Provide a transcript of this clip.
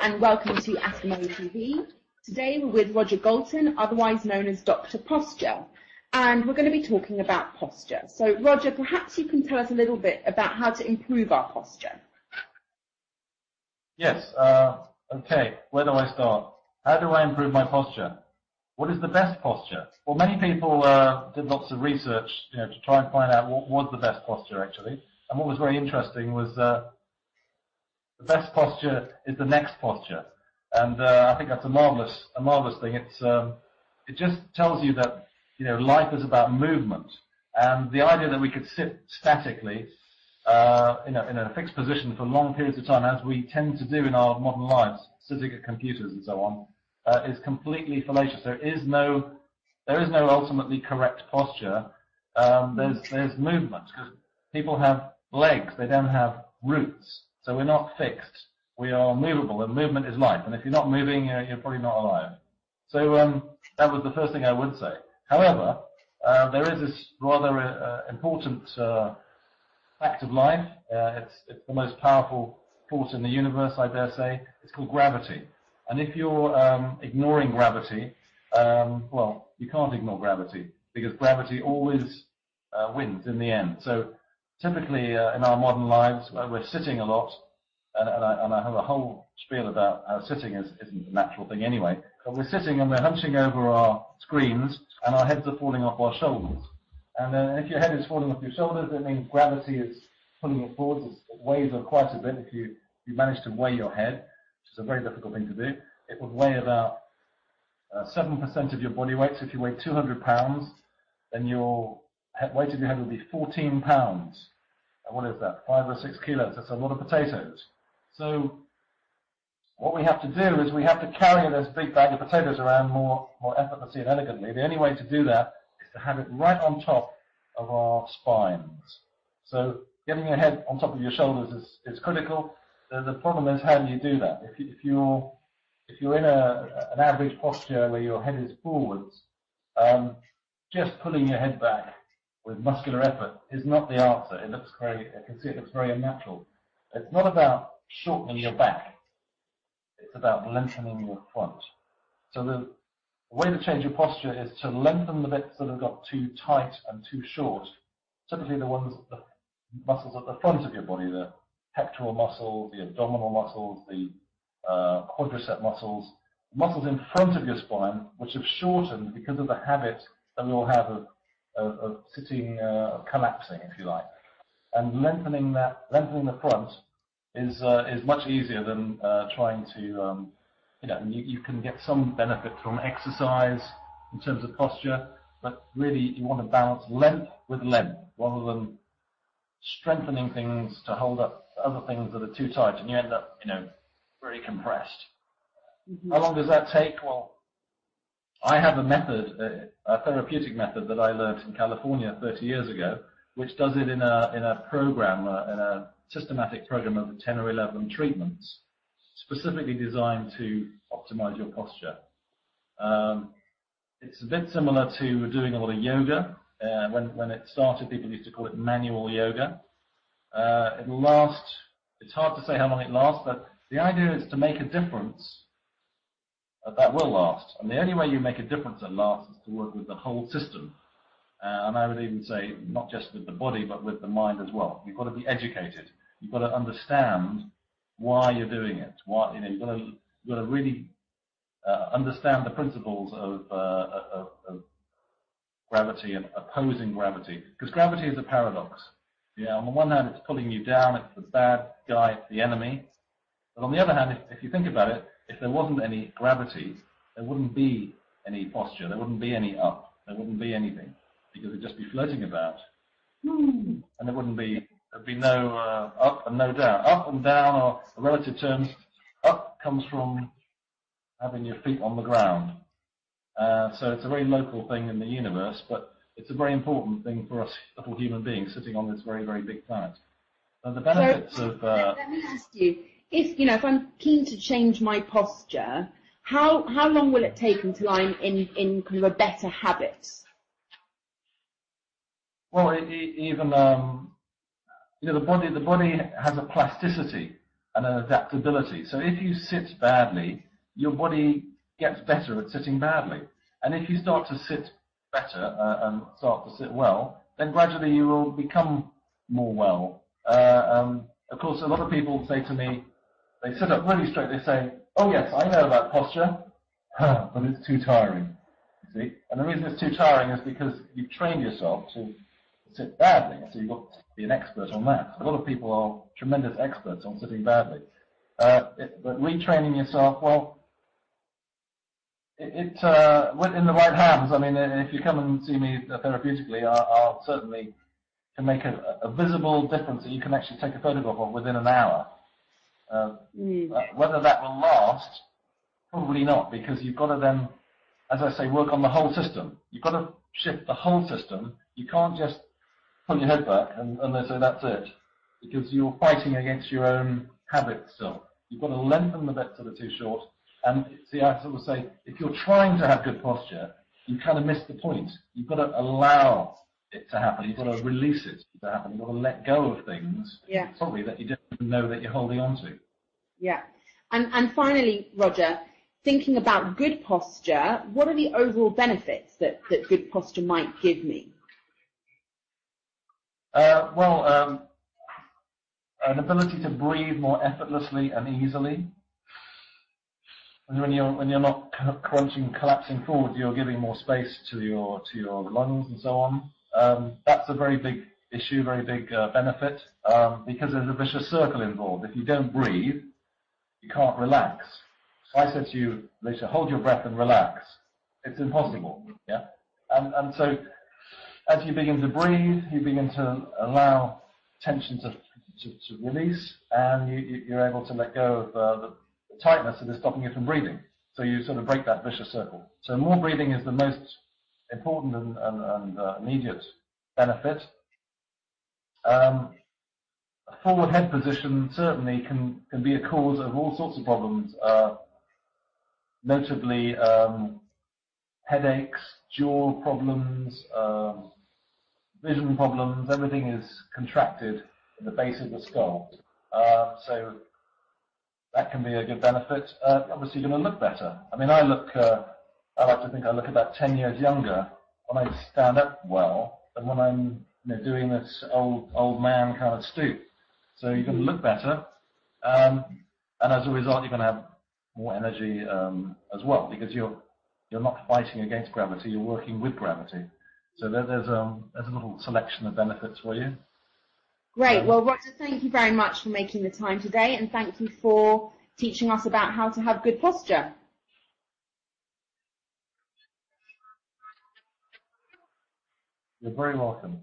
and welcome to Askimo TV. Today we're with Roger Golten, otherwise known as Dr. Posture, and we're going to be talking about posture. So Roger, perhaps you can tell us a little bit about how to improve our posture. Yes, okay, where do I start? How do I improve my posture? What is the best posture? Well, many people did lots of research, to try and find out what was the best posture actually. And what was very interesting was the best posture is the next posture. And I think that's a marvelous thing. It just tells you that, life is about movement. And the idea that we could sit statically, in a fixed position for long periods of time, as we tend to do in our modern lives, sitting at computers and so on, is completely fallacious. There is no ultimately correct posture. There's movement, because people have legs, they don't have roots. So we're not fixed. We are movable, and movement is life. And if you're not moving, you're probably not alive. So that was the first thing I would say. However, there is this rather important fact of life. It's the most powerful force in the universe, I dare say. It's called gravity. And if you're ignoring gravity, well, you can't ignore gravity, because gravity always wins in the end. So typically in our modern lives, we're sitting a lot, and I have a whole spiel about how sitting isn't a natural thing anyway, but we're sitting and we're hunching over our screens, and our heads are falling off our shoulders. And if your head is falling off your shoulders, it means gravity is pulling it forwards. It weighs quite a bit. If you manage to weigh your head, which is a very difficult thing to do, it would weigh about 7% of your body weight. So if you weigh 200 pounds, then your weight of your head would be 14 pounds. What is that? 5 or 6 kilos. That's a lot of potatoes. So what we have to do is we have to carry this big bag of potatoes around more effortlessly and elegantly. The only way to do that is to have it right on top of our spines. So getting your head on top of your shoulders is critical. The problem is, how do you do that? If you're in an average posture where your head is forwards, just pulling your head back with muscular effort is not the answer. I can see it looks very unnatural. It's not about shortening your back. It's about lengthening your front. So the way to change your posture is to lengthen the bits that have got too tight and too short. Typically the muscles at the front of your body, the pectoral muscles, the abdominal muscles, the quadricep muscles in front of your spine, which have shortened because of the habit that we all have of sitting, collapsing, if you like. And lengthening the front is much easier than trying to, you can get some benefit from exercise in terms of posture, but really you want to balance length with length rather than strengthening things to hold up other things that are too tight, and you end up, very compressed. Mm-hmm. How long does that take? Well, I have a method, a therapeutic method that I learned in California 30 years ago, which does it in a program, in a systematic program of 10 or 11 treatments, specifically designed to optimize your posture. It's a bit similar to doing a lot of yoga. When it started, people used to call it manual yoga. It'll last. It's hard to say how long it lasts, but the idea is to make a difference that will last. And the only way you make a difference that lasts is to work with the whole system. And I would even say not just with the body, but with the mind as well. You've got to be educated. You've got to understand why you're doing it. You've got to really understand the principles of gravity and opposing gravity. Because gravity is a paradox. On the one hand, it's pulling you down. It's the bad guy. It's the enemy. But on the other hand, if you think about it, if there wasn't any gravity, there wouldn't be any posture. There wouldn't be any up. There wouldn't be anything, because it'd just be floating about. And there'd be no up and no down. Up and down are relative terms. Up comes from having your feet on the ground. So it's a very local thing in the universe, but it's a very important thing for us little human beings sitting on this very, very big planet. And the benefits of... let me ask you, if I'm keen to change my posture, how long will it take until I'm in kind of a better habit? Well, even the body has a plasticity. and an adaptability. So if you sit badly, your body gets better at sitting badly. And if you start to sit better and start to sit well, then gradually you will become more well. Of course, a lot of people say to me, they sit up really straight, they say, oh yes, I know about posture, but it's too tiring. You see? And the reason it's too tiring is because you've trained yourself to sit badly, so you've got to be an expert on that. A lot of people are tremendous experts on sitting badly. But retraining yourself, well, in the right hands, I mean, if you come and see me therapeutically, I'll certainly can make a visible difference that you can actually take a photograph of within an hour. Whether that will last, probably not, because you've got to then, as I say, work on the whole system. You've got to shift the whole system. You can't just pull your head back and they say that's it, because you're fighting against your own habits still. You've got to lengthen the bits that are too short. And see, I sort of say, if you're trying to have good posture, you kind of miss the point. You've got to allow it to happen. You've got to release it to happen. You've got to let go of things, probably that you don't even know that you're holding on to. Yeah. And finally, Roger, thinking about good posture, what are the overall benefits that good posture might give me? Well, an ability to breathe more effortlessly and easily. When you're not crunching, collapsing forward, you're giving more space to your lungs and so on. That's a very big issue, very big benefit, because there's a vicious circle involved. If you don't breathe, you can't relax. If I said to you, Alicia, hold your breath and relax, it's impossible. Yeah, and so as you begin to breathe, you begin to allow tension to release, and you're able to let go of the tightness that is stopping you from breathing. So you sort of break that vicious circle. So more breathing is the most important and immediate benefit. A forward head position certainly can be a cause of all sorts of problems, notably headaches, jaw problems, vision problems. Everything is contracted at the base of the skull. So that can be a good benefit. Obviously, you're going to look better. I mean, I like to think I look about 10 years younger when I stand up well than when I'm doing this old man kind of stoop. So you're going to look better, and as a result, you're going to have more energy as well, because you're not fighting against gravity, you're working with gravity. So there's a little selection of benefits for you. Great. Well, Roger, thank you very much for making the time today, and thank you for teaching us about how to have good posture. You're very welcome.